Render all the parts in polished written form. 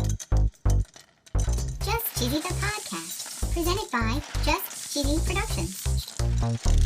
Just Cheesy the Podcast, presented by Just Cheesy Productions.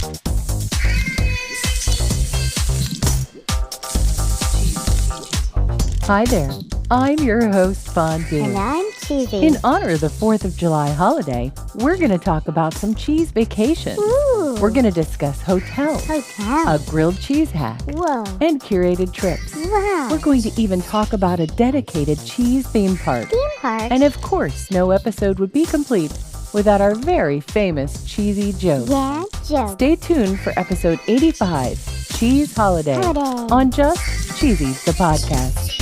Hi there, I'm your host, Fondue. And I'm Cheesy. In honor of the 4th of July holiday, we're going to talk about some cheese vacations. Ooh. We're going to discuss hotels, a grilled cheese hack, Whoa. and curated trips. Wow. We're going to even talk about a dedicated cheese theme park. And of course, no episode would be complete without our very famous cheesy joke. Yeah, joke. Stay tuned for episode 85, Cheese Holiday, on Just Cheesy the Podcast.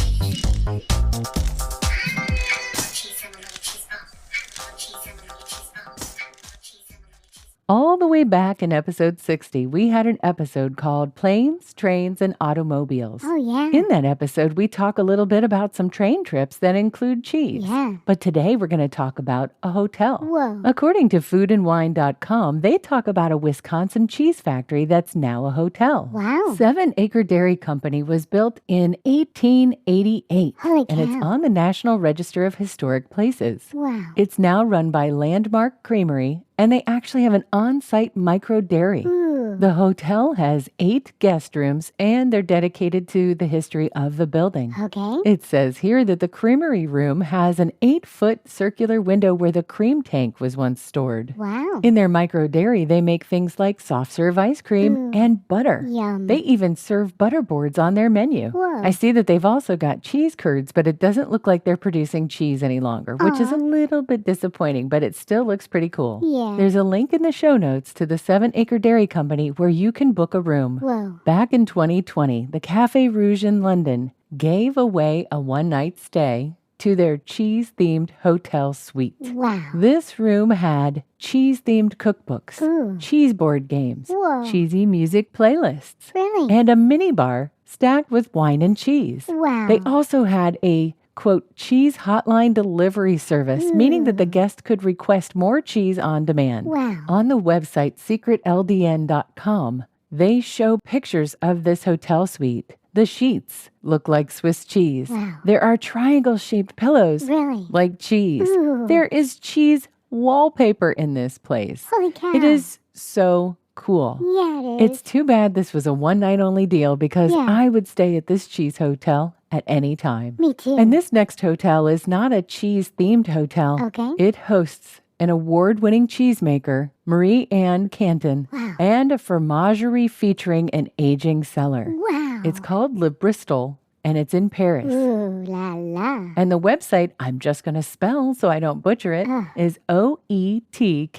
All the way back in episode 60, we had an episode called Planes, Trains, and Automobiles. Oh, yeah. In that episode, we talk a little bit about some train trips that include cheese. Yeah. But today, we're going to talk about a hotel. Whoa. According to foodandwine.com, they talk about a Wisconsin cheese factory that's now a hotel. Wow. 7 Acre Dairy Company was built in 1888. Holy And it's cow. on the National Register of Historic Places. Wow. It's now run by Landmark Creamery, and they actually have an on-site micro dairy. Ooh. The hotel has 8 guest rooms, and they're dedicated to the history of the building. Okay. It says here that the creamery room has an 8-foot circular window where the cream tank was once stored. Wow. In their micro dairy, they make things like soft serve ice cream and butter. Yum. They even serve butter boards on their menu. Whoa. I see that they've also got cheese curds, but it doesn't look like they're producing cheese any longer, which is a little bit disappointing, but it still looks pretty cool. Yeah. There's a link in the show notes to the 7 Acre Dairy Company where you can book a room. Whoa. Back in 2020, the Café Rouge in London gave away a one-night stay to their cheese-themed hotel suite. Wow. This room had cheese-themed cookbooks, Ooh. cheese board games, Whoa. cheesy music playlists, Really? and a minibar stacked with wine and cheese. Wow. They also had a, quote, cheese hotline delivery service, meaning that the guest could request more cheese on demand. Wow. On the website secretldn.com, they show pictures of this hotel suite. The sheets look like Swiss cheese. Wow. There are triangle-shaped pillows Really? like cheese. Ooh. There is cheese wallpaper in this place. Holy cow. It is so cool. Yeah, it is. It's too bad this was a one-night only deal because Yeah. I would stay at this cheese hotel at any time. Me too. And this next hotel is not a cheese-themed hotel. Okay. It hosts an award-winning cheesemaker, Marie Anne Canton, Wow. and a fromagerie featuring an aging cellar. Wow. It's called Le Bristol, and it's in Paris. Ooh la la. And the website, I'm just going to spell so I don't butcher it, is OETKER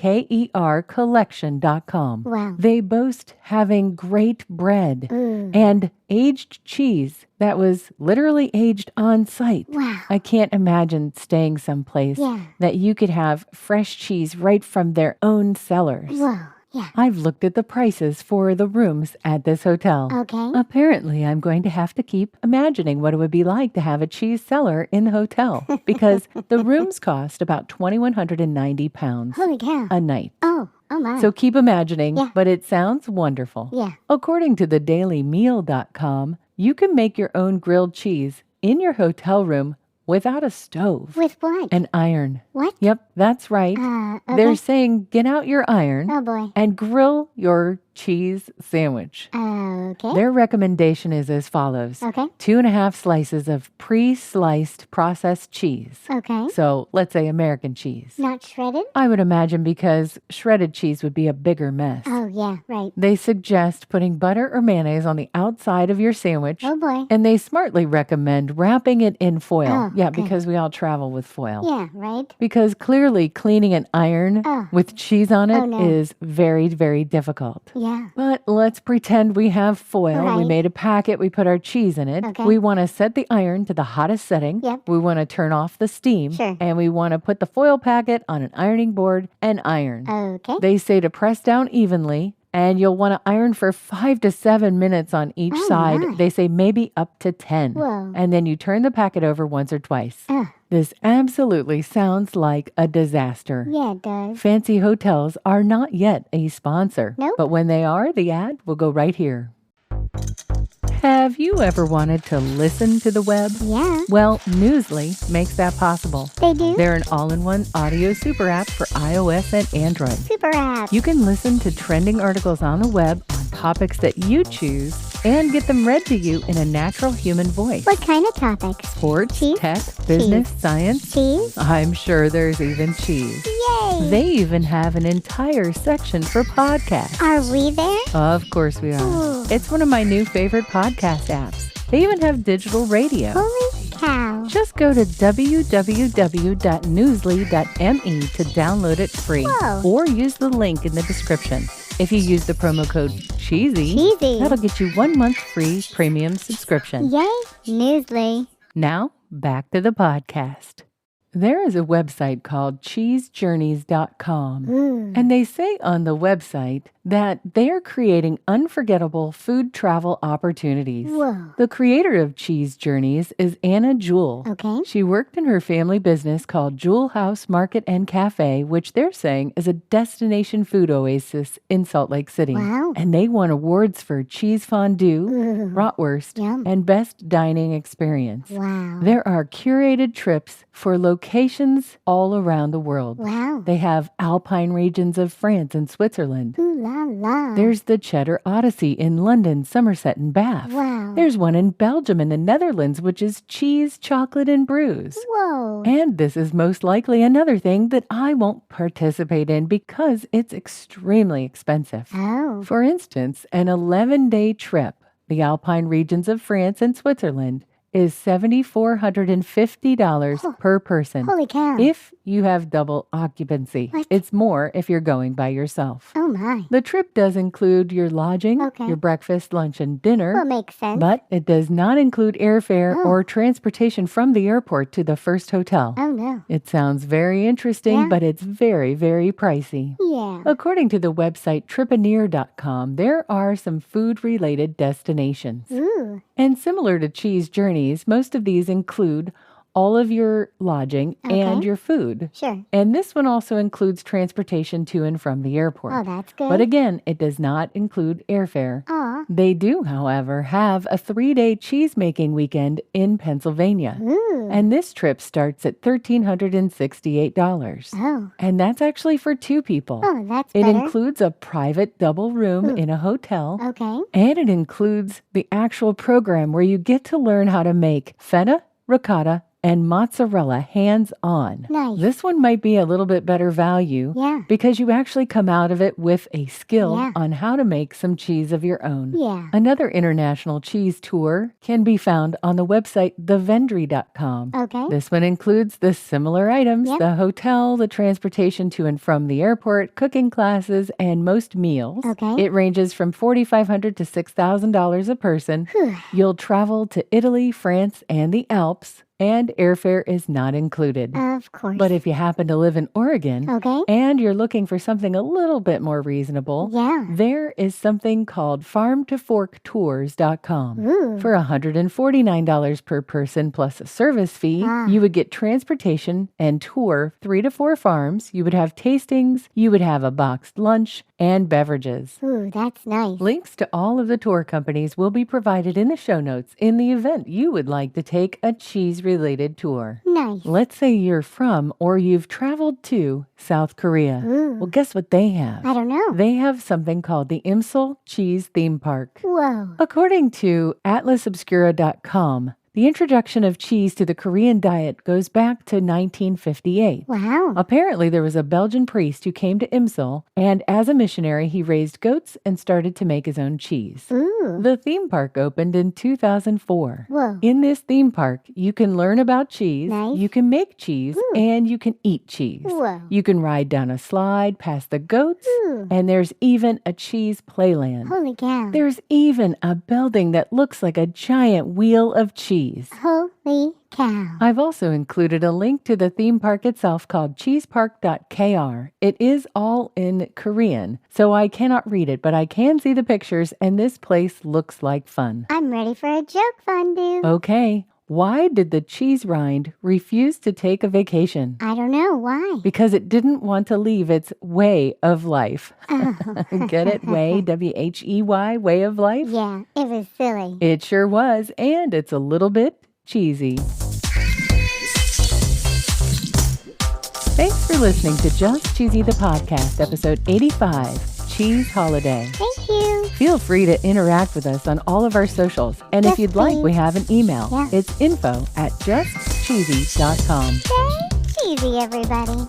collection.com. Wow. They boast having great bread Ooh. and aged cheese that was literally aged on site. Wow. I can't imagine staying someplace Yeah. that you could have fresh cheese right from their own cellars. Whoa. Yeah. I've looked at the prices for the rooms at this hotel. Okay. Apparently, I'm going to have to keep imagining what it would be like to have a cheese cellar in the hotel because the rooms cost about £2,190 Holy cow. a night. Oh my. So keep imagining, Yeah. but it sounds wonderful. Yeah. According to thedailymeal.com, you can make your own grilled cheese in your hotel room without a stove. With what? An iron. What? Yep, that's right. Okay. They're saying get out your iron Oh boy. and grill your cheese sandwich. Okay. Their recommendation is as follows. Okay. 2.5 slices of pre-sliced processed cheese. Okay. So let's say American cheese. Not shredded? I would imagine because shredded cheese would be a bigger mess. Oh yeah, right. They suggest putting butter or mayonnaise on the outside of your sandwich. Oh boy. And they smartly recommend wrapping it in foil. Oh, yeah, okay. because we all travel with foil. Yeah, right. Because clearly cleaning an iron with cheese on it is no. very, very difficult. Yeah. But let's pretend we have foil. We Right. made a packet. We put our cheese in it. Okay. We want to set the iron to the hottest setting. Yep. We want to turn off the steam. Sure. And we want to put the foil packet on an ironing board and iron. Okay. They say to press down evenly, and you'll want to iron for 5 to 7 minutes on each Oh, side. my. They say maybe up to 10. Whoa. And then you turn the packet over once or twice. Ugh. This absolutely sounds like a disaster. Yeah, it does. Fancy hotels are not yet a sponsor. Nope. But when they are, the ad will go right here. Have you ever wanted to listen to the web? Yeah. Well, Newsly makes that possible. They do? They're an all-in-one audio super app for iOS and Android. Super app. You can listen to trending articles on the web on topics that you choose and get them read to you in a natural human voice. What kind of topics? Sports, Cheese? tech, business, science. Cheese? I'm sure there's even cheese. Yay! They even have an entire section for podcasts. Are we there? Of course we are. Ooh. It's one of my new favorite podcast apps. They even have digital radio. Holy cow. Just go to www.newsly.me to download it free. Whoa. Or use the link in the description. If you use the promo code CHEESY, that'll get you 1 month free premium subscription. Yay, Newsly. Now, back to the podcast. There is a website called cheesejourneys.com, and they say on the website that they are creating unforgettable food travel opportunities. Whoa. The creator of Cheese Journeys is Anna Jewell. Okay. She worked in her family business called Jewel House Market and Cafe, which they're saying is a destination food oasis in Salt Lake City. Wow. And they won awards for cheese fondue, bratwurst, Yum. and best dining experience. Wow. There are curated trips for locations all around the world. Wow. They have alpine regions of France and Switzerland. Ooh la la. There's the Cheddar Odyssey in London, Somerset, and Bath. Wow. There's one in Belgium and the Netherlands, which is cheese, chocolate, and brews. Whoa. And this is most likely another thing that I won't participate in because it's extremely expensive. Oh. For instance, an 11-day trip, the alpine regions of France and Switzerland, is $7,450 per person. Holy cow. If you have double occupancy. What? It's more if you're going by yourself. Oh my. The trip does include your lodging, Okay. your breakfast, lunch, and dinner. Well, makes sense. But it does not include airfare Oh. or transportation from the airport to the first hotel. Oh no. It sounds very interesting, Yeah. but it's very, very pricey. Yeah. According to the website Tripaneer.com, there are some food-related destinations. Ooh. And similar to Cheese Journeys, most of these include all of your lodging and Okay. your food. Sure. And this one also includes transportation to and from the airport. Oh, that's good. But again, it does not include airfare. Aw. They do, however, have a 3-day cheese-making weekend in Pennsylvania. Ooh. And this trip starts at $1,368. Oh. And that's actually for 2 people. Oh, that's It better. includes a private double room Ooh. in a hotel. Okay. And it includes the actual program where you get to learn how to make feta, ricotta, and mozzarella hands-on. Nice. This one might be a little bit better value Yeah. because you actually come out of it with a skill Yeah. on how to make some cheese of your own. Yeah. Another international cheese tour can be found on the website thevendry.com. Okay. This one includes the similar items, Yep. the hotel, the transportation to and from the airport, cooking classes, and most meals. Okay. It ranges from $4,500 to $6,000 a person. Whew. You'll travel to Italy, France, and the Alps, and airfare is not included. Of course. But if you happen to live in Oregon Okay. and you're looking for something a little bit more reasonable, Yeah. there is something called farmtoforktours.com. Ooh. For $149 per person plus a service fee, Ah. you would get transportation and tour 3 to 4 farms. You would have tastings, you would have a boxed lunch, and beverages. Ooh, that's nice. Links to all of the tour companies will be provided in the show notes in the event you would like to take a cheese-related tour. Nice. Let's say you're from or you've traveled to South Korea. Ooh. Well, guess what they have? I don't know. They have something called the Imsul Cheese Theme Park. Whoa. According to atlasobscura.com, the introduction of cheese to the Korean diet goes back to 1958. Wow. Apparently, there was a Belgian priest who came to Imsul, and as a missionary, he raised goats and started to make his own cheese. Ooh. The theme park opened in 2004. Whoa. In this theme park, you can learn about cheese, Nice. you can make cheese, Ooh. and you can eat cheese. Whoa. You can ride down a slide past the goats, Ooh. and there's even a cheese playland. Holy cow. There's even a building that looks like a giant wheel of cheese. Holy cow. I've also included a link to the theme park itself called cheesepark.kr. It is all in Korean, so I cannot read it, but I can see the pictures, and this place looks like fun. I'm ready for a joke, Fondue. Okay, Why did the cheese rind refuse to take a vacation? I don't know. Why? Because it didn't want to leave its way of life. Oh. Get it? Way, W-H-E-Y, way of life? Yeah, it was silly. It sure was, and it's a little bit cheesy. Thanks for listening to Just Cheesy the Podcast, episode 85, Cheese Holiday. Thank you. Feel free to interact with us on all of our socials. And Yes, if you'd like, please. we have an email. Yeah. It's info@justcheesy.com. Stay cheesy, everybody.